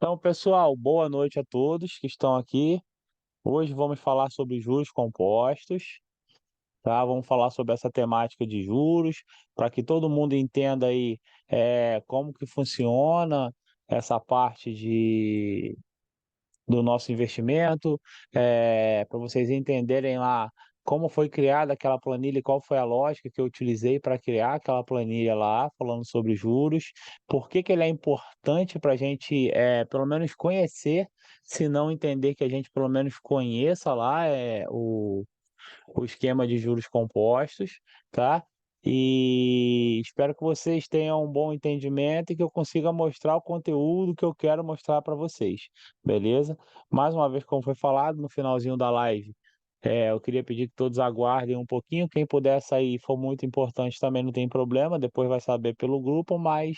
Então, pessoal, boa noite a todos que estão aqui. Hoje vamos falar sobre juros compostos, tá? Vamos falar sobre essa temática de juros, para que todo mundo entenda aí como que funciona essa parte do nosso investimento, para vocês entenderem lá como foi criada aquela planilha e qual foi a lógica que eu utilizei para criar aquela planilha lá, falando sobre juros, por que que ele é importante para a gente, pelo menos conhecer, se não entender que a gente pelo menos conheça lá o esquema de juros compostos, tá? E espero que vocês tenham um bom entendimento e que eu consiga mostrar o conteúdo que eu quero mostrar para vocês, beleza? Mais uma vez, como foi falado no finalzinho da live, eu queria pedir que todos aguardem um pouquinho. Quem puder sair e for muito importante também não tem problema, depois vai saber pelo grupo, mas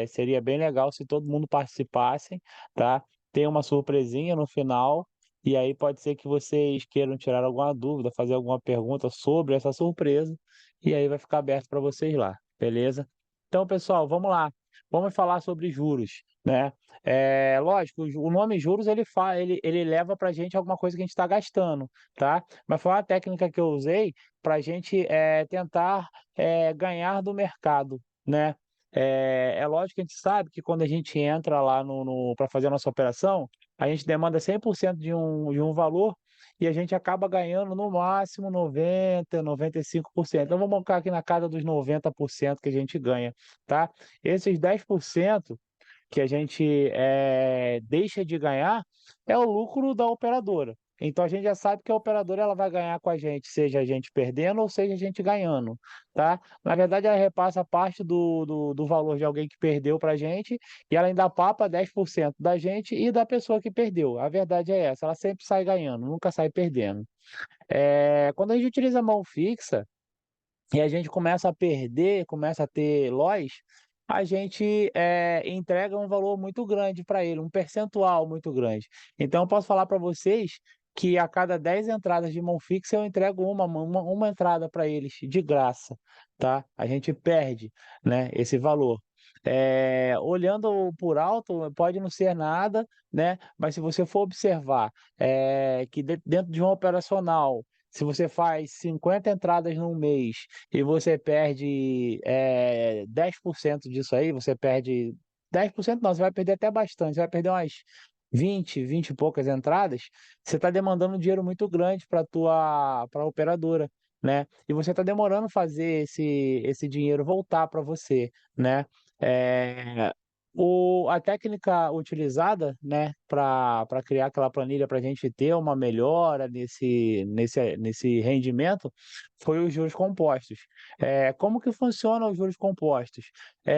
seria bem legal se todo mundo participasse, tá? Tem uma surpresinha no final e aí pode ser que vocês queiram tirar alguma dúvida, fazer alguma pergunta sobre essa surpresa, e aí vai ficar aberto para vocês lá, beleza? Então, pessoal, vamos lá. Vamos falar sobre juros, né? Lógico, o nome juros ele leva para a gente alguma coisa que a gente está gastando, tá? Mas foi uma técnica que eu usei para a gente tentar ganhar do mercado, né? É lógico que a gente sabe que quando a gente entra lá para fazer a nossa operação, a gente demanda 100% de um valor e a gente acaba ganhando no máximo 90, 95%. Então vamos colocar aqui na casa dos 90% que a gente ganha, tá? Esses 10% que a gente deixa de ganhar é o lucro da operadora. Então a gente já sabe que a operadora ela vai ganhar com a gente, seja a gente perdendo ou seja a gente ganhando, tá? Na verdade, ela repassa parte do valor de alguém que perdeu para a gente e ela ainda papa 10% da gente e da pessoa que perdeu. A verdade é essa, ela sempre sai ganhando, nunca sai perdendo. Quando a gente utiliza a mão fixa, e a gente começa a perder, começa a ter loss, a gente entrega um valor muito grande para ele, um percentual muito grande. Então, eu posso falar para vocês que a cada 10 entradas de mão fixa eu entrego uma entrada para eles de graça, tá? A gente perde, né, esse valor. Olhando por alto, pode não ser nada, né? Mas se você for observar que dentro de um operacional, se você faz 50 entradas num mês e você perde 10% disso aí, você perde 10% não, você vai perder até bastante, você vai perder umas 20 e poucas entradas, você está demandando um dinheiro muito grande para a operadora, né? E você está demorando fazer esse dinheiro voltar para você, né? É, a técnica utilizada, né, para criar aquela planilha para a gente ter uma melhora nesse rendimento foi os juros compostos. Como que funciona os juros compostos?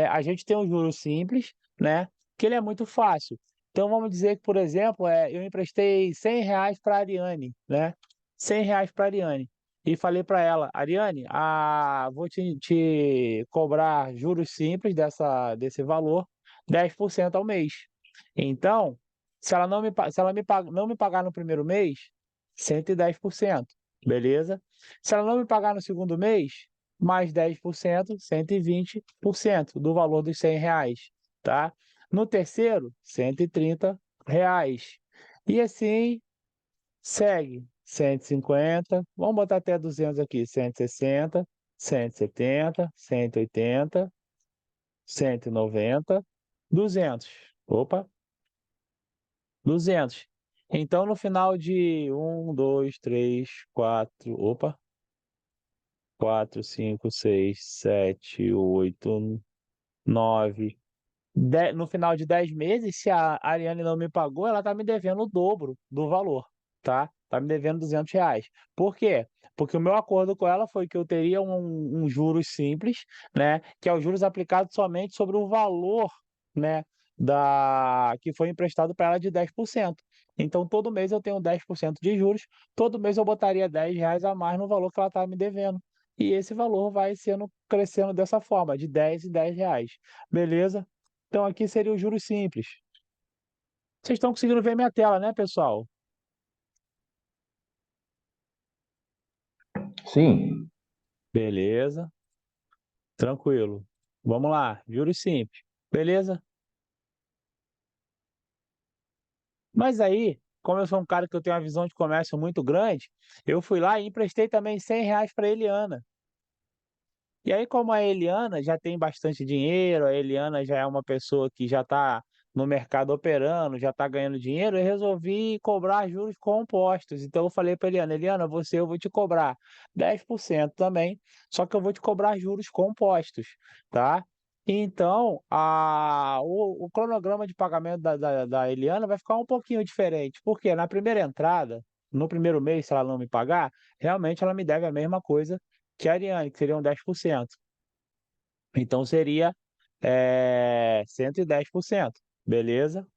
A gente tem um juros simples, né, que ele é muito fácil. Então vamos dizer que, por exemplo, eu emprestei R$ 100 para a Ariane, né? R$ 100 para a Ariane. E falei para ela, Ariane, vou te cobrar juros simples desse valor, 10% ao mês. Então, se ela não me pagar no primeiro mês, 110%, beleza? Se ela não me pagar no segundo mês, mais 10%, 120% do valor dos R$ 100, tá? No terceiro, R$ 130. E assim segue. 150, vamos botar até 200 aqui, 160, 170, 180, 190, 200. Opa, 200. Então, no final de um, 2, 3, 4, opa, 4, 5, 6, 7, 8, 9, 10, no final de 10 meses, se a Ariane não me pagou, ela está me devendo o dobro do valor, tá? Está me devendo R$ 200. Por quê? Porque o meu acordo com ela foi que eu teria um juros simples, né? Que é os juros aplicados somente sobre o valor, né? Que foi emprestado para ela de 10%. Então, todo mês eu tenho 10% de juros, todo mês eu botaria R$ 10 a mais no valor que ela estava me devendo. E esse valor vai sendo crescendo dessa forma, de 10 em R$ 10. Beleza? Então aqui seria o juros simples. Vocês estão conseguindo ver minha tela, né, pessoal? Sim, Beleza, tranquilo. Vamos lá, juros simples. Beleza? Mas aí, como eu sou um cara que eu tenho uma visão de comércio muito grande, eu fui lá e emprestei também R$ 100 para a Eliana. E aí, como a Eliana já tem bastante dinheiro, a Eliana já é uma pessoa que já está no mercado operando, já está ganhando dinheiro, eu resolvi cobrar juros compostos. Então, eu falei para a Eliana, Eliana, eu vou te cobrar 10% também, só que eu vou te cobrar juros compostos, tá? Então, o cronograma de pagamento da Eliana vai ficar um pouquinho diferente, porque na primeira entrada, no primeiro mês, se ela não me pagar, realmente ela me deve a mesma coisa que a Ariane, que seriam 10%. Então seria 110%, beleza? R$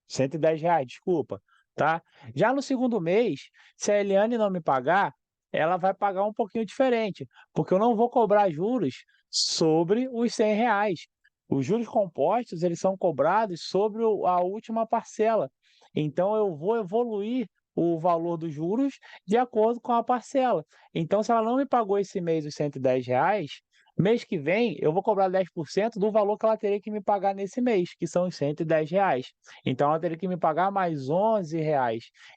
110, desculpa, tá? Já no segundo mês, se a Eliane não me pagar, ela vai pagar um pouquinho diferente, porque eu não vou cobrar juros sobre os R$ 100. Os juros compostos, eles são cobrados sobre a última parcela. Então, eu vou evoluir o valor dos juros de acordo com a parcela. Então, se ela não me pagou esse mês os R$ 110, mês que vem eu vou cobrar 10% do valor que ela teria que me pagar nesse mês, que são os R$ 110. Então ela teria que me pagar mais R$ 11.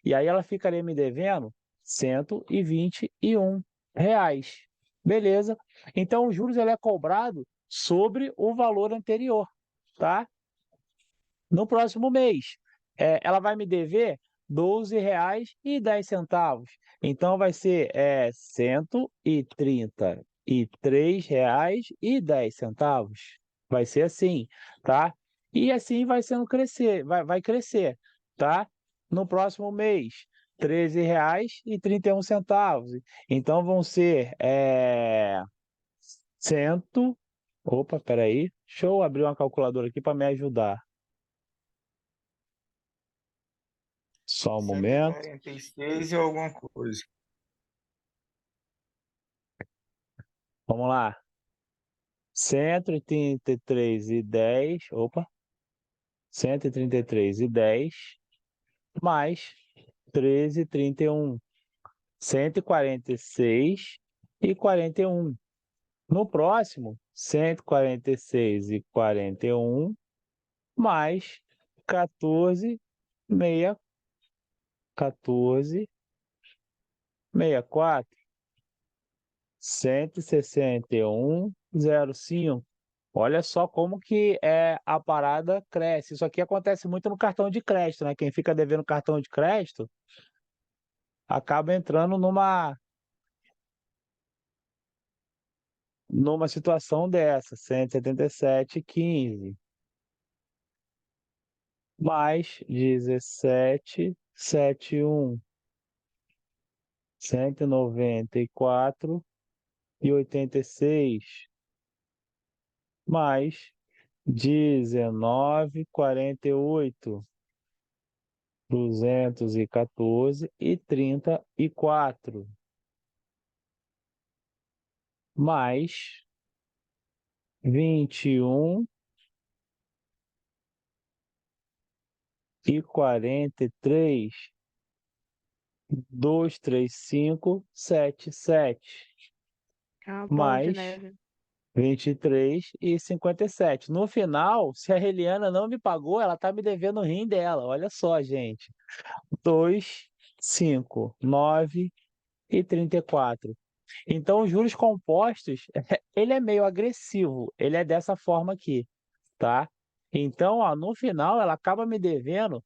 E aí ela ficaria me devendo R$ 121. Beleza? Então os juros ele é cobrado sobre o valor anterior, tá? No próximo mês, ela vai me dever R$ 12,10. Então vai ser R$ 133,10. Vai ser assim, tá? E assim vai sendo crescer, vai crescer, tá? No próximo mês, R$ 13,31. Então vão ser cento. Opa, peraí. Deixa eu abrir uma calculadora aqui para me ajudar. Só um cento e momento. quarenta e seis e alguma coisa. Vamos lá. 133,10. Opa. 133,10 mais 13,31. 146,41. No próximo, 146,41 mais 14,64. 161,05. Olha só como que a parada cresce. Isso aqui acontece muito no cartão de crédito, né? Quem fica devendo cartão de crédito acaba entrando numa situação dessa, 177,15 mais 17,71, 194,86 mais 19,48, 214,34 mais 21,43, 235,77 A bola de mais neve. 23,57. No final, se a Eliana não me pagou, ela tá me devendo o rim dela. Olha só, gente. 2,59,34. Então, os juros compostos, ele é meio agressivo. Ele é dessa forma aqui, tá? Então, ó, no final, ela acaba me devendo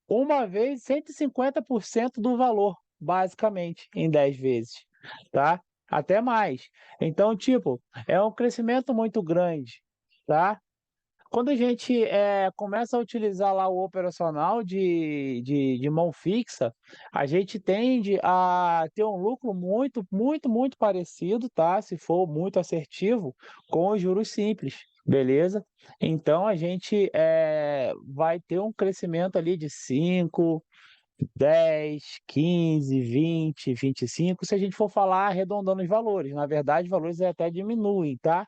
uma vez 150% do valor, basicamente, em 10 vezes, tá? Até mais. Então, tipo, é um crescimento muito grande, tá? Quando a gente começa a utilizar lá o operacional de mão fixa, a gente tende a ter um lucro muito, muito, muito parecido, tá? Se for muito assertivo, com os juros simples, beleza? Então a gente vai ter um crescimento ali de 5, 10, 15, 20, 25, se a gente for falar arredondando os valores. Na verdade, os valores até diminuem, tá?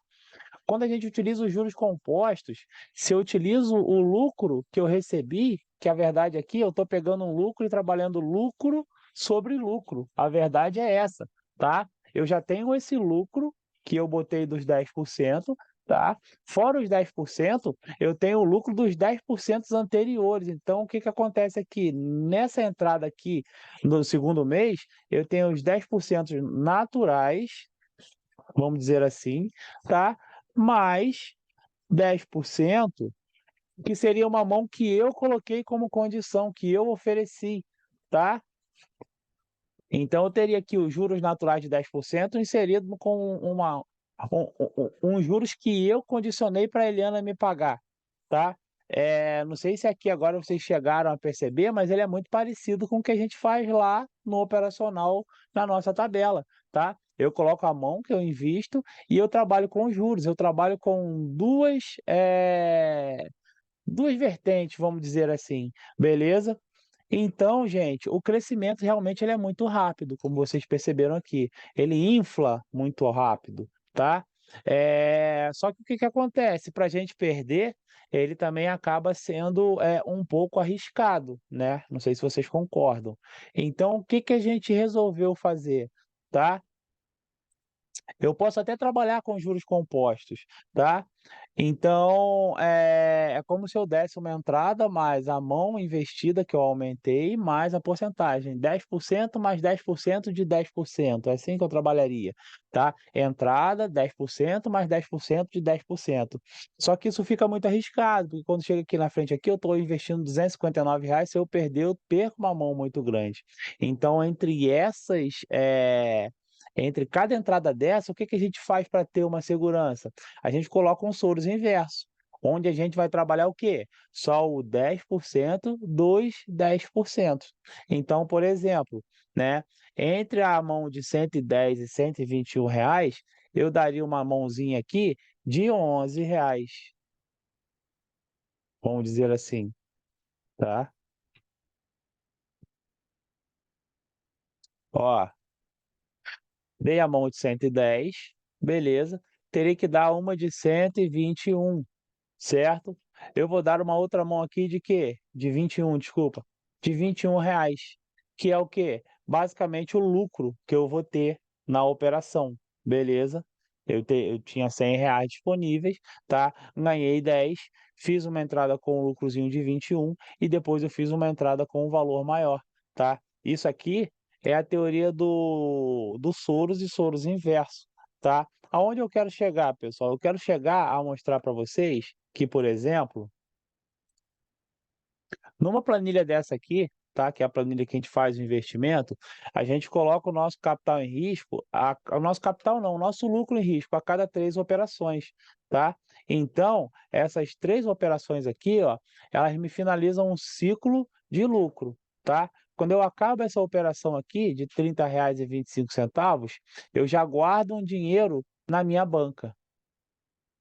Quando a gente utiliza os juros compostos, se eu utilizo o lucro que eu recebi, que a verdade aqui eu estou pegando um lucro e trabalhando lucro sobre lucro. A verdade é essa, tá? Eu já tenho esse lucro que eu botei dos 10%, tá? Fora os 10%, eu tenho o lucro dos 10% anteriores. Então, o que que acontece aqui? Nessa entrada aqui, no segundo mês, eu tenho os 10% naturais, vamos dizer assim, tá? Mais 10%, que seria uma mão que eu coloquei como condição, que eu ofereci, tá? Então, eu teria aqui os juros naturais de 10% inserido com uns juros que eu condicionei para a Eliana me pagar, tá? Não sei se aqui agora vocês chegaram a perceber, mas ele é muito parecido com o que a gente faz lá no operacional na nossa tabela, tá? Eu coloco a mão que eu invisto e eu trabalho com juros. Eu trabalho com duas vertentes, vamos dizer assim, beleza? Então, gente, o crescimento realmente ele é muito rápido, como vocês perceberam aqui. Ele infla muito rápido, tá? Só que o que que acontece? Para a gente perder, ele também acaba sendo um pouco arriscado, né? Não sei se vocês concordam. Então, o que que a gente resolveu fazer, tá? Eu posso até trabalhar com juros compostos, tá? Então, é como se eu desse uma entrada mais a mão investida que eu aumentei, mais a porcentagem, 10% mais 10% de 10%, é assim que eu trabalharia, tá? Entrada, 10% mais 10% de 10%. Só que isso fica muito arriscado, porque quando chega aqui na frente aqui, eu estou investindo R$ 259, se eu perder, eu perco uma mão muito grande. Então, entre cada entrada dessa, o que que a gente faz para ter uma segurança? A gente coloca um Soros inverso, onde a gente vai trabalhar o quê? Só o 10% dos 10%. Então, por exemplo, né, entre a mão de 110 e R$ 121, eu daria uma mãozinha aqui de R$ 11, vamos dizer assim, tá? Ó, dei a mão de 110, beleza. Teria que dar uma de 121, certo? Eu vou dar uma outra mão aqui de quê? De 21, desculpa. De R$ 21, que é o quê? Basicamente o lucro que eu vou ter na operação, beleza? Eu tinha R$ 100 disponíveis, tá? Ganhei 10, fiz uma entrada com um lucrozinho de 21 e depois eu fiz uma entrada com um valor maior, tá? Isso aqui é a teoria do Soros e Soros inverso, tá? Aonde eu quero chegar, pessoal? Eu quero chegar a mostrar para vocês que, por exemplo, numa planilha dessa aqui, tá? Que é a planilha que a gente faz o investimento, a gente coloca o nosso capital em risco, o nosso capital não, o nosso lucro em risco a cada 3 operações, tá? Então, essas 3 operações aqui, ó, elas me finalizam um ciclo de lucro, tá? Quando eu acabo essa operação aqui de R$ 30,25, eu já guardo um dinheiro na minha banca,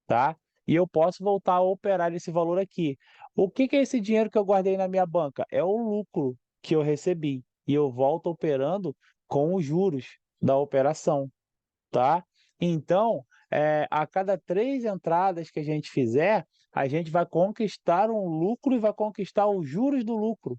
tá? E eu posso voltar a operar esse valor aqui. O que que é esse dinheiro que eu guardei na minha banca? É o lucro que eu recebi e eu volto operando com os juros da operação, tá? Então, a cada 3 entradas que a gente fizer, a gente vai conquistar um lucro e vai conquistar os juros do lucro,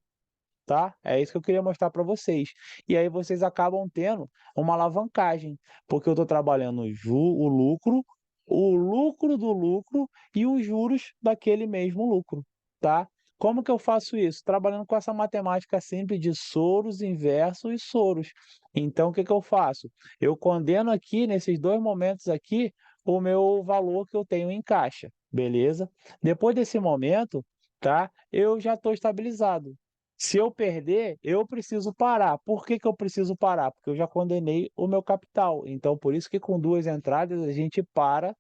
tá? É isso que eu queria mostrar para vocês. E aí vocês acabam tendo uma alavancagem, porque eu estou trabalhando o lucro do lucro e os juros daquele mesmo lucro, tá? Como que eu faço isso? Trabalhando com essa matemática simples de Soros inverso e Soros. Então, o que que eu faço? Eu condeno aqui, nesses 2 momentos aqui, o meu valor que eu tenho em caixa, beleza? Depois desse momento, tá? Eu já estou estabilizado. Se eu perder, eu preciso parar. Por que que eu preciso parar? Porque eu já condenei o meu capital. Então, por isso que com 2 entradas a gente para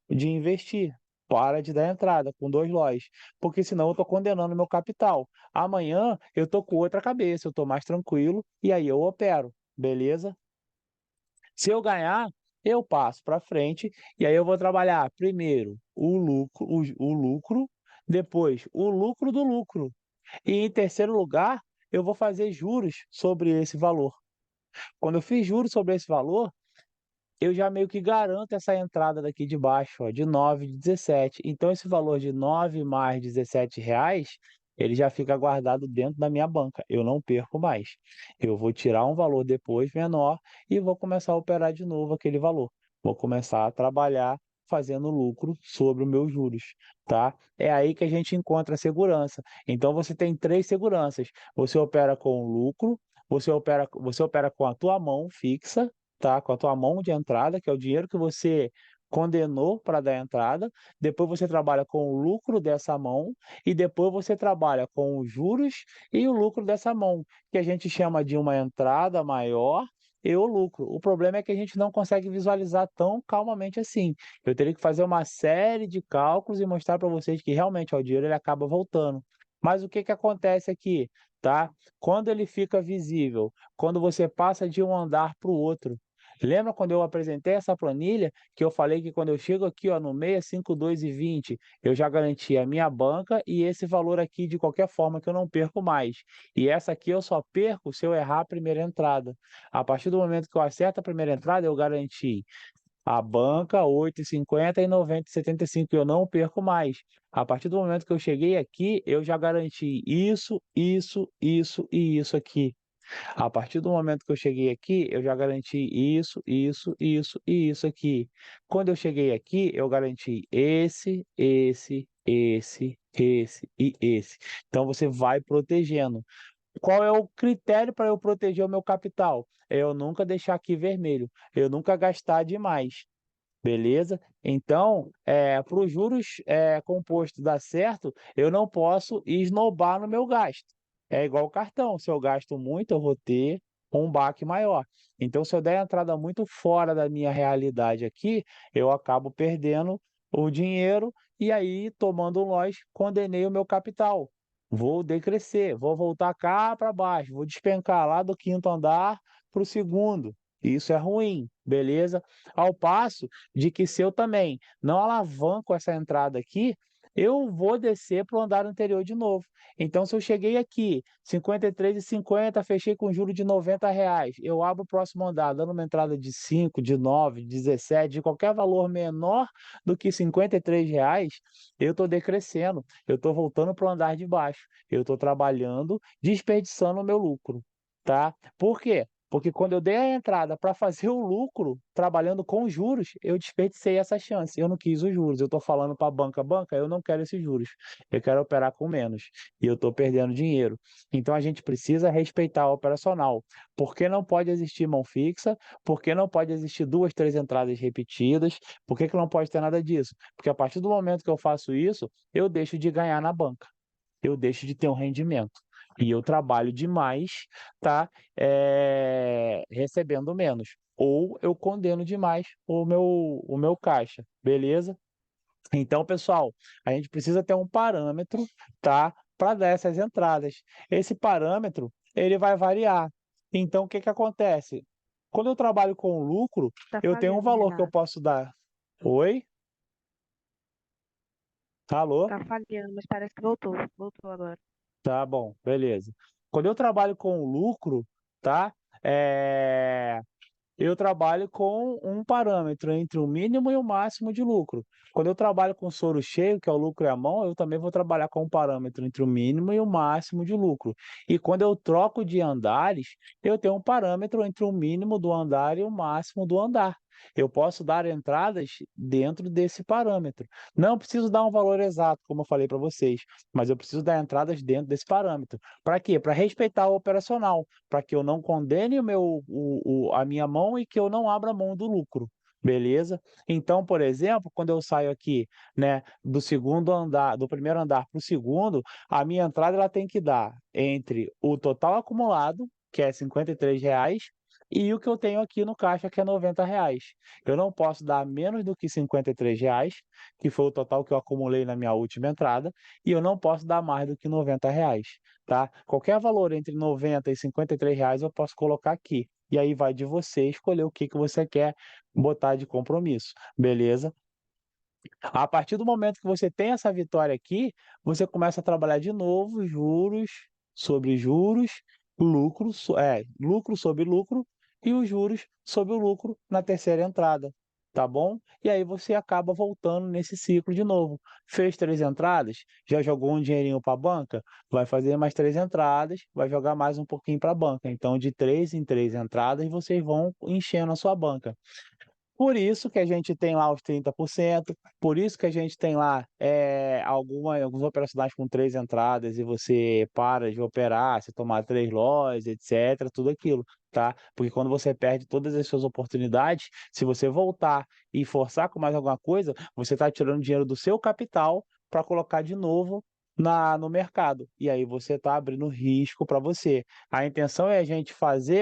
de investir, para de dar entrada com 2 lotes, porque senão eu estou condenando o meu capital. Amanhã eu estou com outra cabeça, eu estou mais tranquilo e aí eu opero, beleza? Se eu ganhar, eu passo para frente e aí eu vou trabalhar primeiro o lucro, depois o lucro do lucro. E em terceiro lugar, eu vou fazer juros sobre esse valor. Quando eu fiz juros sobre esse valor, eu já meio que garanto essa entrada daqui de baixo, ó, de 9, de 17. Então, esse valor de 9 mais R$ 17, ele já fica guardado dentro da minha banca. Eu não perco mais. Eu vou tirar um valor depois menor e vou começar a operar de novo aquele valor. Vou começar a trabalhar fazendo lucro sobre os meus juros, tá? É aí que a gente encontra a segurança. Então você tem 3 seguranças. Você opera com lucro, você opera com a tua mão fixa, tá? Com a tua mão de entrada, que é o dinheiro que você condenou para dar entrada, depois você trabalha com o lucro dessa mão e depois você trabalha com os juros e o lucro dessa mão, que a gente chama de uma entrada maior e o lucro. O problema é que a gente não consegue visualizar tão calmamente assim. Eu teria que fazer uma série de cálculos e mostrar para vocês que realmente ó, o dinheiro ele acaba voltando. Mas o que que acontece aqui, tá? Quando ele fica visível, quando você passa de um andar para o outro. Lembra quando eu apresentei essa planilha que eu falei que quando eu chego aqui ó, no 652,20 eu já garanti a minha banca e esse valor aqui de qualquer forma que eu não perco mais. E essa aqui eu só perco se eu errar a primeira entrada. A partir do momento que eu acerto a primeira entrada, eu garanti a banca 8,50 e 90,75 eu não perco mais. A partir do momento que eu cheguei aqui, eu já garanti isso e isso aqui. A partir do momento que eu cheguei aqui, eu já garanti isso e isso aqui. Quando eu cheguei aqui, eu garanti esse e esse. Então você vai protegendo. Qual é o critério para eu proteger o meu capital? É eu nunca deixar aqui vermelho, eu nunca gastar demais. Beleza? Então, para os juros compostos dar certo, eu não posso esnobar no meu gasto. É igual o cartão, se eu gasto muito, eu vou ter um baque maior. Então, se eu der entrada muito fora da minha realidade aqui, eu acabo perdendo o dinheiro e aí, tomando um loss, condenei o meu capital. Vou decrescer, vou voltar cá para baixo, vou despencar lá do quinto andar para o segundo. Isso é ruim, beleza? Ao passo de que se eu também não alavanco essa entrada aqui, eu vou descer para o andar anterior de novo. Então, se eu cheguei aqui, 53,50, fechei com juro de R$ 90, eu abro o próximo andar, dando uma entrada de 5, de 9, de 17, de qualquer valor menor do que R$ 53, eu estou decrescendo, eu estou voltando para o andar de baixo, eu estou trabalhando, desperdiçando o meu lucro, tá? Por quê? Porque quando eu dei a entrada para fazer o lucro, trabalhando com juros, eu desperdicei essa chance. Eu não quis os juros. Eu estou falando para a banca, eu não quero esses juros. Eu quero operar com menos. E eu estou perdendo dinheiro. Então a gente precisa respeitar o operacional. Por que não pode existir mão fixa? Por que não pode existir 2, 3 entradas repetidas? Por que não pode ter nada disso? Porque a partir do momento que eu faço isso, eu deixo de ganhar na banca. Eu deixo de ter um rendimento. E eu trabalho demais, tá? Recebendo menos. Ou eu condeno demais o meu caixa, beleza? Então, pessoal, a gente precisa ter um parâmetro, tá? Para dar essas entradas. Esse parâmetro, ele vai variar. Então, o que que acontece? Quando eu trabalho com lucro, Tá eu tenho um falhando, valor que eu Renato. posso dar. Oi? Alô? Tá falhando, mas parece que voltou. Voltou agora. Tá bom, beleza. Quando eu trabalho com lucro, tá? É, eu trabalho com um parâmetro entre o mínimo e o máximo de lucro. Quando eu trabalho com soro cheio, que é o lucro e a mão, eu também vou trabalhar com um parâmetro entre o mínimo e o máximo de lucro. E quando eu troco de andares, eu tenho um parâmetro entre o mínimo do andar e o máximo do andar. Eu posso dar entradas dentro desse parâmetro. Não preciso dar um valor exato, como eu falei para vocês, mas eu preciso dar entradas dentro desse parâmetro. Para quê? Para respeitar o operacional, para que eu não condene a minha mão e que eu não abra mão do lucro. Beleza? Então, por exemplo, quando eu saio aqui, né, do segundo andar, do primeiro andar para o segundo, a minha entrada ela tem que dar entre o total acumulado, que é R$ 53, e o que eu tenho aqui no caixa, que é R$ 90. Eu não posso dar menos do que R$ 53, que foi o total que eu acumulei na minha última entrada, e eu não posso dar mais do que R$ 90, tá? Qualquer valor entre 90 e R$ 53 eu posso colocar aqui. E aí vai de você escolher o que que você quer botar de compromisso, beleza? A partir do momento que você tem essa vitória aqui, você começa a trabalhar de novo juros, lucro sobre lucro e os juros sobre o lucro na terceira entrada, tá bom? E aí você acaba voltando nesse ciclo de novo. Fez 3 entradas, já jogou um dinheirinho para a banca, vai fazer mais 3 entradas, vai jogar mais um pouquinho para a banca. Então, de 3 em 3 entradas, vocês vão enchendo a sua banca. Por isso que a gente tem lá os 30%, por isso que a gente tem lá alguns operacionais com 3 entradas e você para de operar, se tomar 3 loss, etc., tudo aquilo, tá? Porque quando você perde todas as suas oportunidades, se você voltar e forçar com mais alguma coisa, você está tirando dinheiro do seu capital para colocar de novo no mercado. E aí você está abrindo risco para você. A intenção é a gente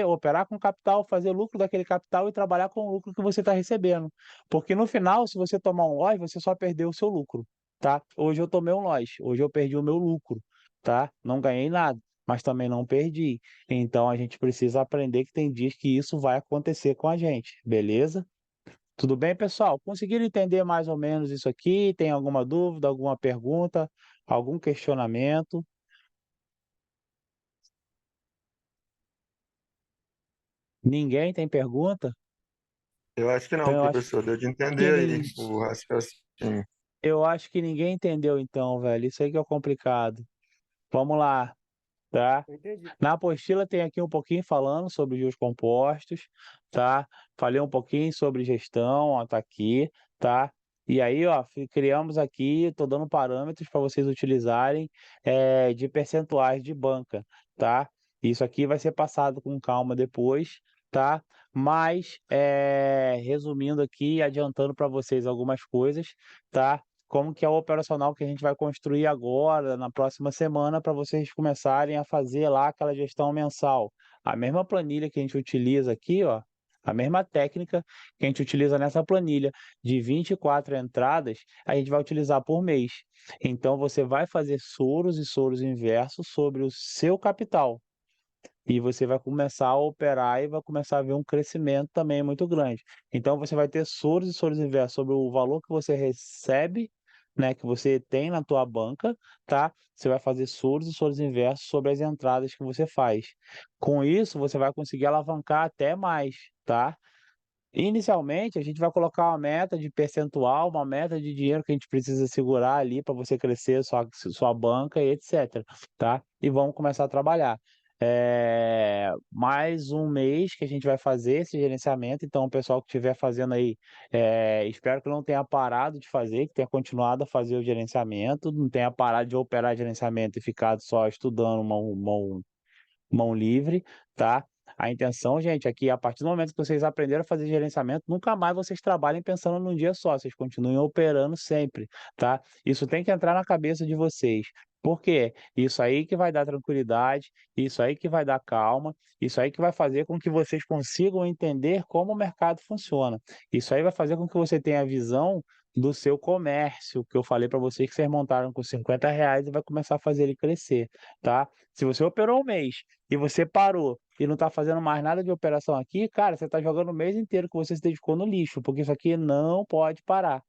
operar com capital, fazer lucro daquele capital e trabalhar com o lucro que você está recebendo. Porque no final, se você tomar um loss, você só perdeu o seu lucro, tá? Hoje eu tomei um loss, hoje eu perdi o meu lucro, tá? Não ganhei nada, mas também não perdi. Então a gente precisa aprender que tem dias que isso vai acontecer com a gente, beleza? Tudo bem, pessoal? Conseguiram entender mais ou menos isso aqui? Tem alguma dúvida, alguma pergunta, algum questionamento? Ninguém tem pergunta? Eu acho que Então não, eu acho professor. Deu de que entender aí nin- o raciocínio. eu acho que ninguém entendeu então, velho. Isso aí que é o complicado. Vamos lá, tá? Eu entendi. Na apostila tem aqui um pouquinho falando sobre juros compostos, tá? Falei um pouquinho sobre gestão, ó, tá aqui, tá? E aí, ó, criamos aqui, tô dando parâmetros para vocês utilizarem de percentuais de banca, tá? Isso aqui vai ser passado com calma depois, tá? Mas, resumindo aqui, adiantando para vocês algumas coisas, tá? Como que é o operacional que a gente vai construir agora, na próxima semana, para vocês começarem a fazer lá aquela gestão mensal. A mesma planilha que a gente utiliza aqui, ó, a mesma técnica que a gente utiliza nessa planilha de 24 entradas, a gente vai utilizar por mês. Então você vai fazer soros e soros inversos sobre o seu capital. E você vai começar a operar e vai começar a ver um crescimento também muito grande. Então você vai ter soros e soros inversos sobre o valor que você recebe, né, que você tem na tua banca, tá? Você vai fazer soros e soros inversos sobre as entradas que você faz. Com isso, você vai conseguir alavancar até mais, tá? Inicialmente, a gente vai colocar uma meta de percentual, uma meta de dinheiro que a gente precisa segurar ali para você crescer sua banca e etc, tá? E vamos começar a trabalhar. Mais um mês que a gente vai fazer esse gerenciamento, então o pessoal que estiver fazendo aí, espero que não tenha parado de fazer, que tenha continuado a fazer o gerenciamento, não tenha parado de operar gerenciamento e ficado só estudando mão livre, tá? A intenção, gente, é que a partir do momento que vocês aprenderam a fazer gerenciamento, nunca mais vocês trabalhem pensando num dia só, vocês continuem operando sempre, tá? Isso tem que entrar na cabeça de vocês. Por quê? Isso aí que vai dar tranquilidade, isso aí que vai dar calma, isso aí que vai fazer com que vocês consigam entender como o mercado funciona. Isso aí vai fazer com que você tenha a visão do seu comércio, que eu falei para vocês que vocês montaram com R$ 50 e vai começar a fazer ele crescer, tá? Se você operou um mês e você parou e não está fazendo mais nada de operação aqui, cara, você está jogando o mês inteiro que você se dedicou no lixo, porque isso aqui não pode parar.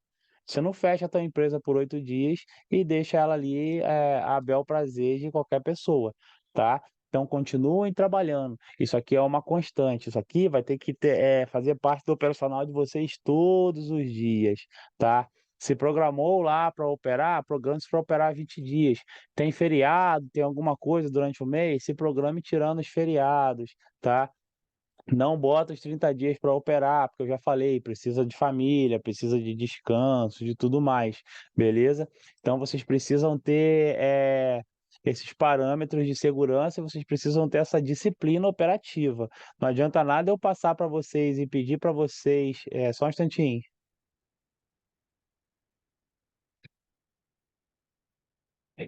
Você não fecha a tua empresa por 8 dias e deixa ela ali a bel prazer de qualquer pessoa, tá? Então continuem trabalhando. Isso aqui é uma constante. Isso aqui vai ter que fazer parte do operacional de vocês todos os dias, tá? Se programou lá para operar, programe-se para operar 20 dias. Tem feriado, tem alguma coisa durante o mês, se programe tirando os feriados, tá? Não bota os 30 dias para operar, porque eu já falei, precisa de família, precisa de descanso, de tudo mais, beleza? Então vocês precisam ter esses parâmetros de segurança, vocês precisam ter essa disciplina operativa. Não adianta nada eu passar para vocês e pedir para vocês, só um instantinho.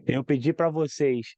Eu pedi para vocês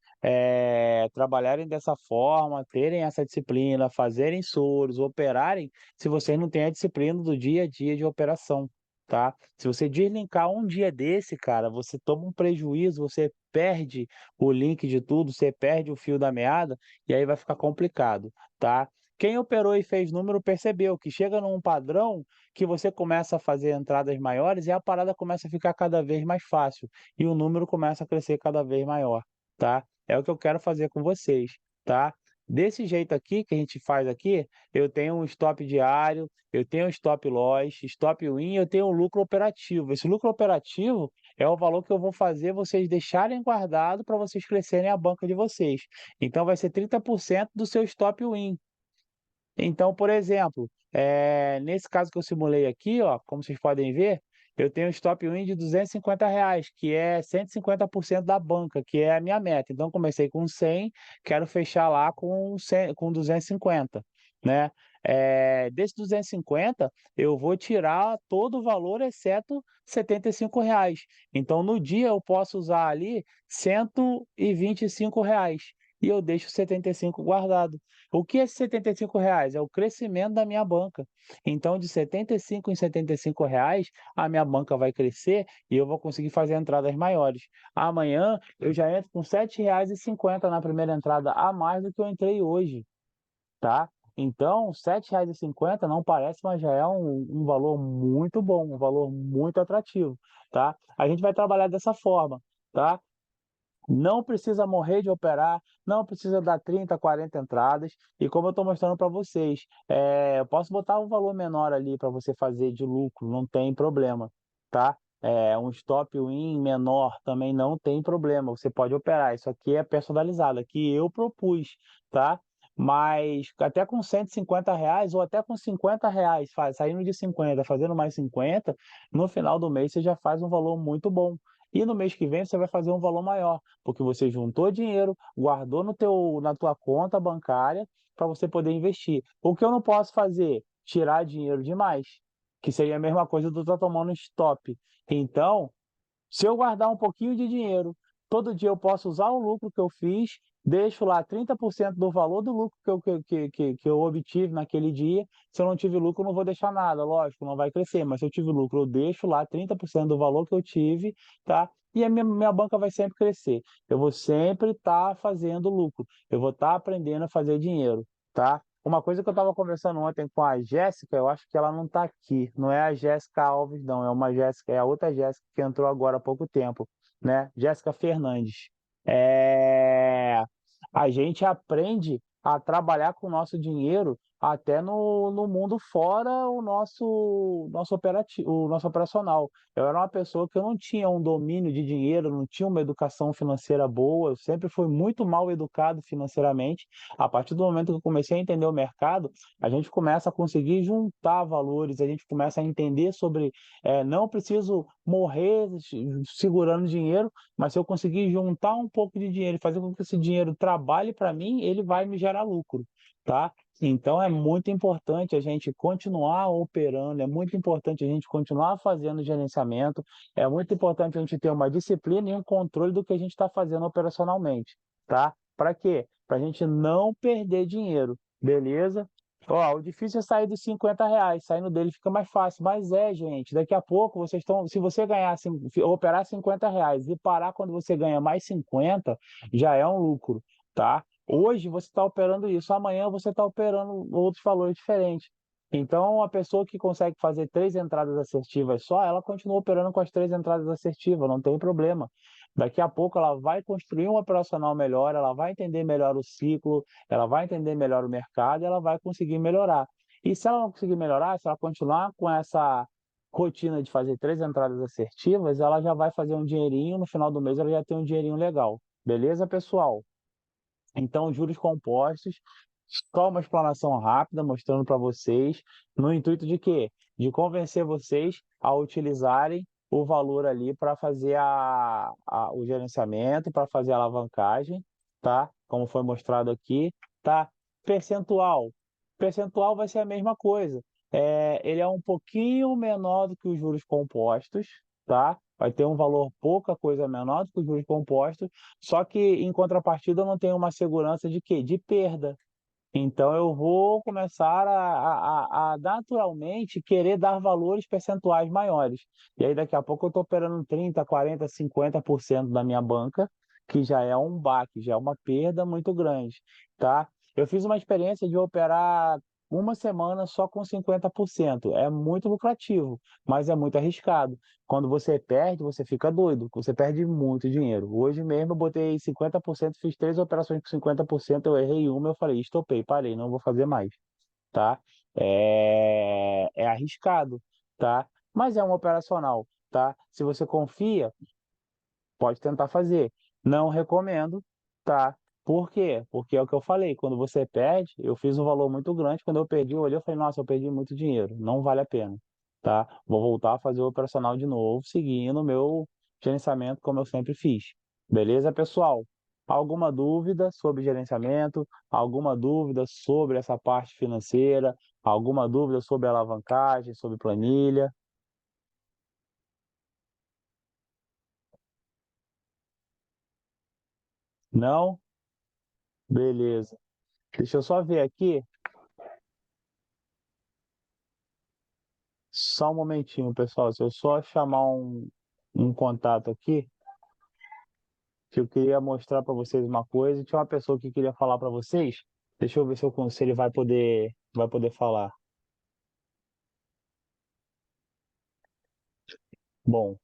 trabalharem dessa forma, terem essa disciplina, fazerem soros, operarem, se vocês não têm a disciplina do dia a dia de operação, tá? Se você deslinkar um dia desse, cara, você toma um prejuízo, você perde o link de tudo, você perde o fio da meada, e aí vai ficar complicado, tá? Quem operou e fez número percebeu que chega num padrão que você começa a fazer entradas maiores e a parada começa a ficar cada vez mais fácil e o número começa a crescer cada vez maior, tá? É o que eu quero fazer com vocês, tá? Desse jeito aqui que a gente faz aqui, eu tenho um stop diário, eu tenho um stop loss, stop win, eu tenho um lucro operativo. Esse lucro operativo é o valor que eu vou fazer vocês deixarem guardado para vocês crescerem a banca de vocês. Então vai ser 30% do seu stop win. Então, por exemplo, nesse caso que eu simulei aqui, ó, como vocês podem ver, eu tenho um stop win de R$ 250, que é 150% da banca, que é a minha meta. Então, comecei com 100, quero fechar lá com 100, com 250, né? Desse 250, eu vou tirar todo o valor, exceto R$ 75. Então, no dia, eu posso usar ali R$ 125 e eu deixo 75 guardado. O que é esses R$ 75? É o crescimento da minha banca. Então, de 75 em R$ 75, a minha banca vai crescer e eu vou conseguir fazer entradas maiores. Amanhã eu já entro com R$ 7,50 na primeira entrada, a mais do que eu entrei hoje, tá? Então, R$ 7,50 não parece, mas já é um valor muito bom, um valor muito atrativo, tá? A gente vai trabalhar dessa forma, tá? Não precisa morrer de operar, não precisa dar 30, 40 entradas. E como eu estou mostrando para vocês, eu posso botar um valor menor ali para você fazer de lucro, não tem problema, tá? Um stop win menor também não tem problema, você pode operar. Isso aqui é personalizado, aqui eu propus, tá? Mas até com R$ 150 ou até com R$ 50, saindo de 50, fazendo mais 50, no final do mês você já faz um valor muito bom. E no mês que vem você vai fazer um valor maior, porque você juntou dinheiro, guardou na tua conta bancária para você poder investir. O que eu não posso fazer? Tirar dinheiro demais, que seria a mesma coisa do estar tomando stop. Então, se eu guardar um pouquinho de dinheiro, todo dia eu posso usar o lucro que eu fiz, deixo lá 30% do valor do lucro que eu obtive naquele dia. Se eu não tive lucro, eu não vou deixar nada, lógico, não vai crescer, mas se eu tive lucro, eu deixo lá 30% do valor que eu tive, tá? E a minha banca vai sempre crescer. Eu vou sempre estar fazendo lucro, eu vou estar aprendendo a fazer dinheiro, tá? Uma coisa que eu estava conversando ontem com a Jéssica, eu acho que ela não está aqui. Não é a Jéssica Alves, não. É uma Jéssica, é a outra Jéssica que entrou agora há pouco tempo, né? Jéssica Fernandes. É, A gente aprende a trabalhar com o nosso dinheiro até no mundo fora o nosso operacional. Eu era uma pessoa que eu não tinha um domínio de dinheiro, não tinha uma educação financeira boa, eu sempre fui muito mal educado financeiramente. A partir do momento que eu comecei a entender o mercado, a gente começa a conseguir juntar valores, a gente começa a entender sobre, não preciso morrer segurando dinheiro, mas se eu conseguir juntar um pouco de dinheiro e fazer com que esse dinheiro trabalhe para mim, ele vai me gerar lucro, tá? Então é muito importante a gente continuar operando, é muito importante a gente continuar fazendo gerenciamento, é muito importante a gente ter uma disciplina e um controle do que a gente está fazendo operacionalmente, tá? Para quê? Para a gente não perder dinheiro, beleza? Ó, o difícil é sair dos R$ 50, saindo dele fica mais fácil, mas gente, daqui a pouco vocês estão, se você ganhar, operar R$ 50 e parar quando você ganha mais 50, já é um lucro, tá? Hoje você está operando isso, amanhã você está operando outros valores diferentes. Então, a pessoa que consegue fazer 3 entradas assertivas só, ela continua operando com as 3 entradas assertivas, não tem problema. Daqui a pouco ela vai construir um operacional melhor, ela vai entender melhor o ciclo, ela vai entender melhor o mercado e ela vai conseguir melhorar. E se ela não conseguir melhorar, se ela continuar com essa rotina de fazer 3 entradas assertivas, ela já vai fazer um dinheirinho, no final do mês ela já tem um dinheirinho legal. Beleza, pessoal? Então, juros compostos, só uma explanação rápida mostrando para vocês, no intuito de quê? De convencer vocês a utilizarem o valor ali para fazer o gerenciamento, para fazer a alavancagem, tá? Como foi mostrado aqui, tá? Percentual. Percentual vai ser a mesma coisa. Ele é um pouquinho menor do que os juros compostos, tá? Vai ter um valor pouca coisa menor do que os juros compostos, só que em contrapartida eu não tenho uma segurança de quê? De perda. Então eu vou começar a naturalmente querer dar valores percentuais maiores. E aí daqui a pouco eu estou operando 30, 40, 50% da minha banca, que já é um baque, já é uma perda muito grande, tá? Eu fiz uma experiência de operar uma semana só com 50%. É muito lucrativo, mas é muito arriscado. Quando você perde, você fica doido, você perde muito dinheiro. Hoje mesmo eu botei 50%, fiz 3 operações com 50%, eu errei uma, eu falei, estopei, parei, não vou fazer mais, tá? É arriscado, tá? Mas é um operacional, tá? Se você confia, pode tentar fazer. Não recomendo, tá? Por quê? Porque é o que eu falei, quando você perde, eu fiz um valor muito grande, quando eu perdi, eu olhei e falei, nossa, eu perdi muito dinheiro, não vale a pena, tá? Vou voltar a fazer o operacional de novo, seguindo o meu gerenciamento como eu sempre fiz. Beleza, pessoal? Alguma dúvida sobre gerenciamento? Alguma dúvida sobre essa parte financeira? Alguma dúvida sobre alavancagem, sobre planilha? Não? Beleza. Deixa eu só ver aqui, só um momentinho, pessoal. Se eu só chamar um contato aqui, que eu queria mostrar para vocês uma coisa. Tinha uma pessoa que queria falar para vocês. Deixa eu ver se ele vai poder falar. Bom,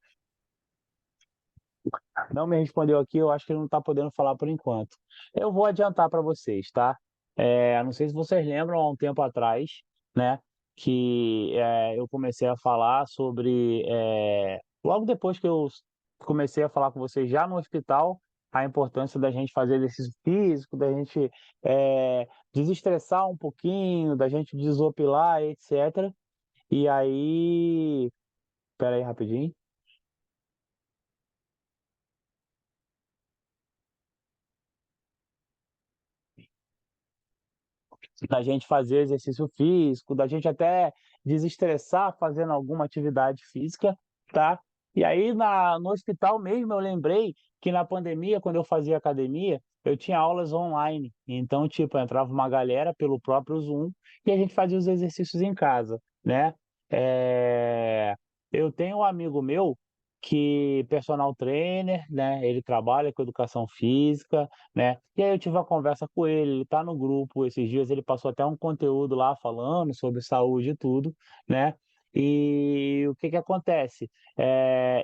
não me respondeu aqui, eu acho que ele não está podendo falar por enquanto. Eu vou adiantar para vocês, tá? Não sei se vocês lembram, há um tempo atrás, né, que eu comecei a falar sobre, logo depois que eu comecei a falar com vocês já no hospital, a importância da gente fazer exercício físico, da gente desestressar um pouquinho, da gente desopilar, etc. E aí, espera aí rapidinho. Da gente fazer exercício físico, da gente até desestressar fazendo alguma atividade física, tá? E aí no hospital mesmo eu lembrei que na pandemia, quando eu fazia academia, eu tinha aulas online. Então, tipo, entrava uma galera pelo próprio Zoom e a gente fazia os exercícios em casa, né? Eh, Eu tenho um amigo meu que personal trainer, né? Ele trabalha com educação física, né? E aí eu tive uma conversa com ele, ele está no grupo, esses dias ele passou até um conteúdo lá falando sobre saúde e tudo, né? E o que que acontece?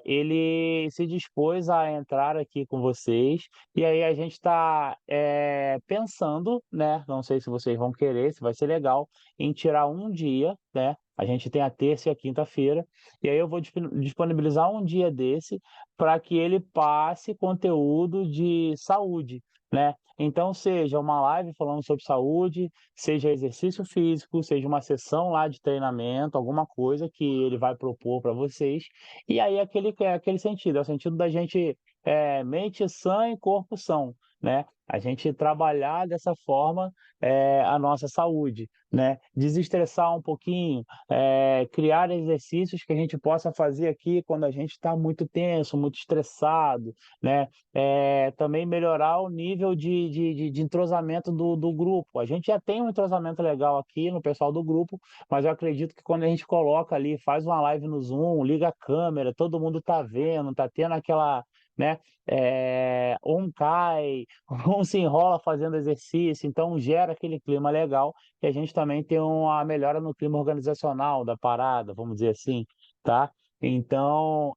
Ele se dispôs a entrar aqui com vocês, e aí a gente está pensando, né? Não sei se vocês vão querer, se vai ser legal, em tirar um dia, né? A gente tem a terça e a quinta-feira, e aí eu vou disponibilizar um dia desse para que ele passe conteúdo de saúde, né? Então, seja uma live falando sobre saúde, seja exercício físico, seja uma sessão lá de treinamento, alguma coisa que ele vai propor para vocês. E aí aquele sentido, é o sentido da gente mente sã e corpo são, né? A gente trabalhar dessa forma a nossa saúde, né? Desestressar um pouquinho, criar exercícios que a gente possa fazer aqui quando a gente está muito tenso, muito estressado, né? Também melhorar o nível de entrosamento do grupo. A gente já tem um entrosamento legal aqui no pessoal do grupo, mas eu acredito que quando a gente coloca ali, faz uma live no Zoom, liga a câmera, todo mundo está vendo, está tendo aquela, né? Um cai, um se enrola fazendo exercício, então gera aquele clima legal e a gente também tem uma melhora no clima organizacional da parada, vamos dizer assim, tá? Então,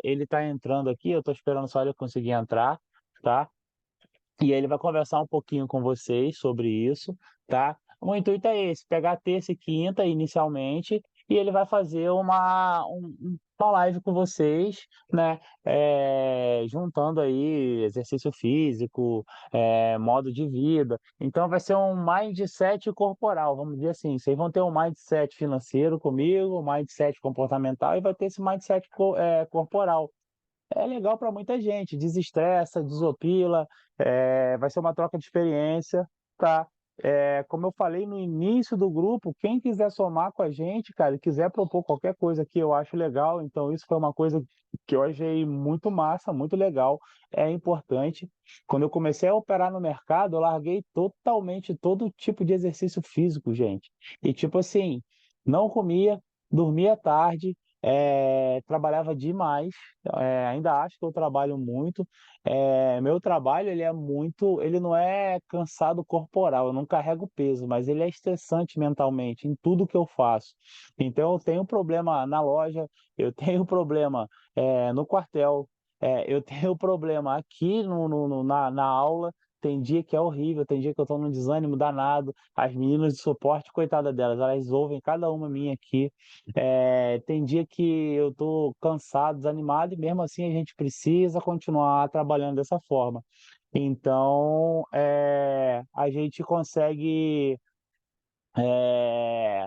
ele está entrando aqui, eu estou esperando só ele conseguir entrar, tá? E aí ele vai conversar um pouquinho com vocês sobre isso, tá? O intuito é esse, pegar terça e quinta inicialmente, e ele vai fazer uma live com vocês, né? Juntando aí exercício físico, modo de vida. Então vai ser um mindset corporal, vamos dizer assim. Vocês vão ter um mindset financeiro comigo, um mindset comportamental, e vai ter esse mindset corporal. É legal para muita gente, desestressa, desopila, vai ser uma troca de experiência, tá? Como eu falei no início do grupo, quem quiser somar com a gente, cara, e quiser propor qualquer coisa que eu acho legal, então isso foi uma coisa que eu achei muito massa, muito legal, é importante. Quando eu comecei a operar no mercado, eu larguei totalmente todo tipo de exercício físico, gente. E tipo assim, não comia, dormia tarde, trabalhava demais, ainda acho que eu trabalho muito. Meu trabalho ele não é cansado corporal, eu não carrego peso, mas ele é estressante mentalmente em tudo que eu faço. Então eu tenho problema na loja, eu tenho problema no quartel, eu tenho problema aqui na aula, tem dia que é horrível, tem dia que eu estou num desânimo danado. As meninas de suporte, coitada delas, elas ouvem cada uma minha aqui. Tem dia que eu estou cansado, desanimado, e mesmo assim a gente precisa continuar trabalhando dessa forma. Então, a gente consegue, eh,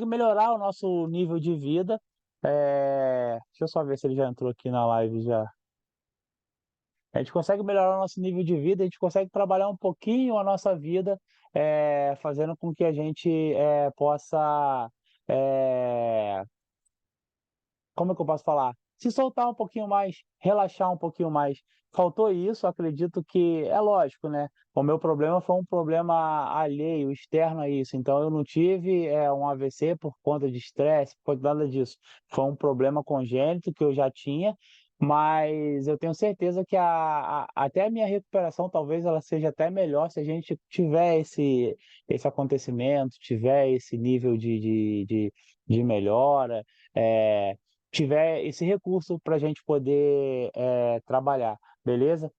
melhorar o nosso nível de vida. Deixa eu só ver se ele já entrou aqui na live já. A gente consegue melhorar o nosso nível de vida, a gente consegue trabalhar um pouquinho a nossa vida, fazendo com que a gente possa, eh, como é que eu posso falar? Se soltar um pouquinho mais, relaxar um pouquinho mais. Faltou isso, acredito que é lógico, né? O meu problema foi um problema alheio, externo a isso. Então eu não tive um AVC por conta de estresse, por nada disso. Foi um problema congênito que eu já tinha, mas eu tenho certeza que até a minha recuperação talvez ela seja até melhor se a gente tiver esse acontecimento, tiver esse nível de melhora. eh, Tiver esse recurso para a gente poder trabalhar, beleza?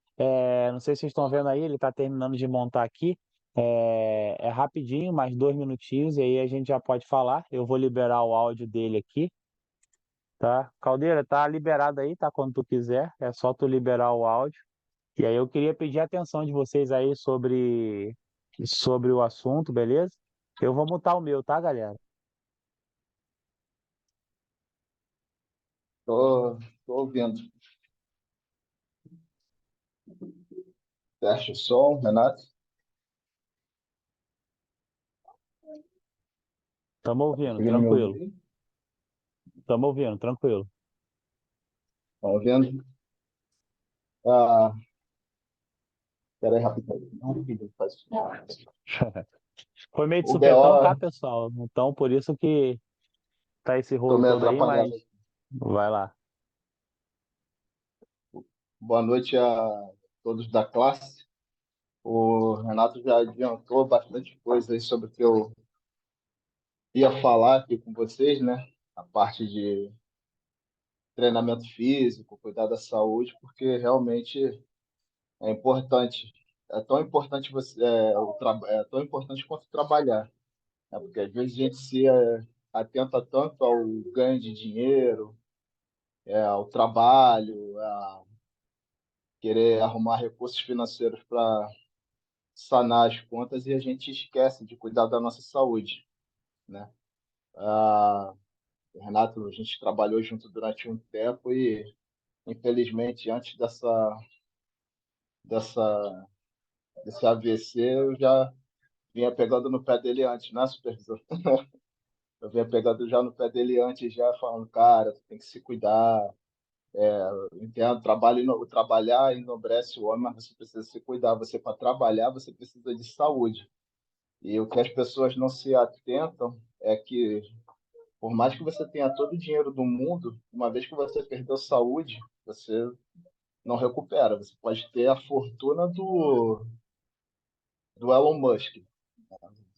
Não sei se vocês estão vendo aí, ele está terminando de montar aqui. É rapidinho, mais 2 minutinhos, e aí a gente já pode falar. Eu vou liberar o áudio dele aqui, tá? Caldeira, tá liberado aí, tá? Quando tu quiser, é só tu liberar o áudio. E aí eu queria pedir a atenção de vocês aí sobre o assunto, beleza? Eu vou mutar o meu, tá, galera? Tô, tô ouvindo. Teste o som, Renato. Tamo ouvindo, Conseguindo me tranquilo. ouvir? Tamo ouvindo, tranquilo. Estão ouvindo? Ah, peraí, rapidinho. Não, filho, faz isso. Foi meio de O supetão, tá, BO, pessoal? Então, por isso que tá esse tô rolo meio todo aí, mas atrapalhado. vai lá. Boa noite a todos da classe. O Renato já adiantou bastante coisa aí sobre o que eu ia falar aqui com vocês, né? A parte de treinamento físico, cuidar da saúde, porque realmente é importante. É tão importante é tão importante quanto trabalhar, né? Porque às vezes a gente se atenta tanto ao ganho de dinheiro, ao trabalho, a querer arrumar recursos financeiros para sanar as contas e a gente esquece de cuidar da nossa saúde, né? Ah, Renato, a gente trabalhou junto durante um tempo e, infelizmente, antes dessa, desse AVC, eu já vinha pegando no pé dele antes, né, supervisor? Eu vinha pegando já no pé dele antes, já falando, cara, tu tem que se cuidar. Eu entendo, trabalhar enobrece o homem, mas você precisa se cuidar. Você, para trabalhar, você precisa de saúde. E o que as pessoas não se atentam é que, por mais que você tenha todo o dinheiro do mundo, uma vez que você perdeu saúde, você não recupera. Você pode ter a fortuna do Elon Musk.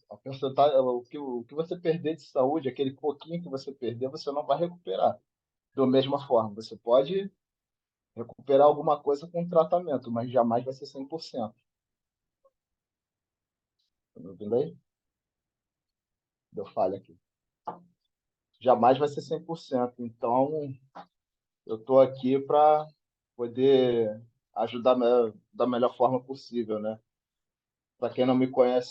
A porcentagem, o que você perder de saúde, aquele pouquinho que você perder, você não vai recuperar. Da mesma forma, você pode recuperar alguma coisa com tratamento, mas jamais vai ser 100%. Tá me ouvindo aí? Deu falha aqui. Jamais vai ser 100%. Então, eu estou aqui para poder ajudar da melhor forma possível, né? Para quem não me conhece